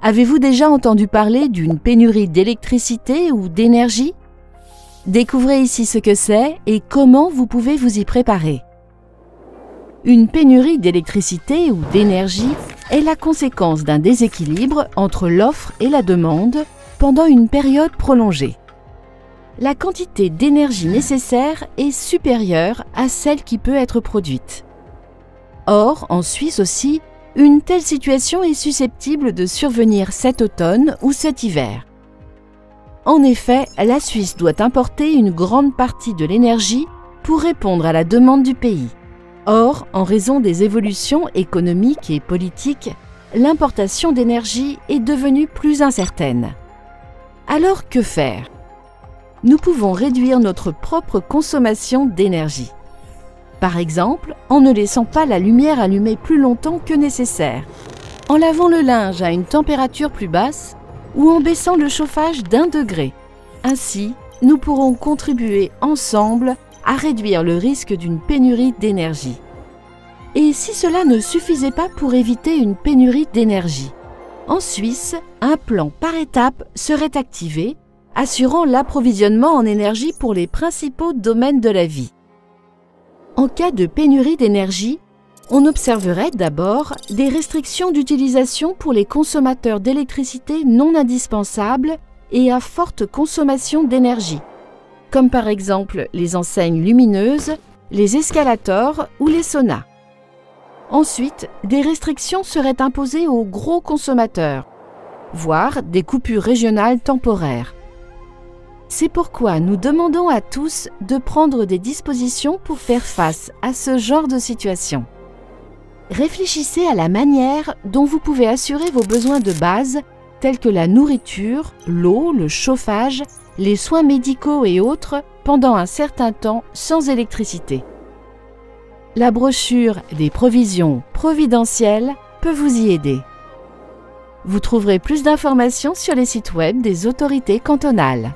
Avez-vous déjà entendu parler d'une pénurie d'électricité ou d'énergie? Découvrez ici ce que c'est et comment vous pouvez vous y préparer. Une pénurie d'électricité ou d'énergie est la conséquence d'un déséquilibre entre l'offre et la demande pendant une période prolongée. La quantité d'énergie nécessaire est supérieure à celle qui peut être produite. Or, en Suisse aussi, une telle situation est susceptible de survenir cet automne ou cet hiver. En effet, la Suisse doit importer une grande partie de l'énergie pour répondre à la demande du pays. Or, en raison des évolutions économiques et politiques, l'importation d'énergie est devenue plus incertaine. Alors que faire? Nous pouvons réduire notre propre consommation d'énergie. Par exemple, en ne laissant pas la lumière allumée plus longtemps que nécessaire, en lavant le linge à une température plus basse ou en baissant le chauffage d'1 degré. Ainsi, nous pourrons contribuer ensemble à réduire le risque d'une pénurie d'énergie. Et si cela ne suffisait pas pour éviter une pénurie d'énergie, en Suisse, un plan par étapes serait activé, assurant l'approvisionnement en énergie pour les principaux domaines de la vie. En cas de pénurie d'énergie, on observerait d'abord des restrictions d'utilisation pour les consommateurs d'électricité non indispensables et à forte consommation d'énergie, comme par exemple les enseignes lumineuses, les escalators ou les saunas. Ensuite, des restrictions seraient imposées aux gros consommateurs, voire des coupures régionales temporaires. C'est pourquoi nous demandons à tous de prendre des dispositions pour faire face à ce genre de situation. Réfléchissez à la manière dont vous pouvez assurer vos besoins de base, tels que la nourriture, l'eau, le chauffage, les soins médicaux et autres, pendant un certain temps sans électricité. La brochure des provisions providentielles peut vous y aider. Vous trouverez plus d'informations sur les sites web des autorités cantonales.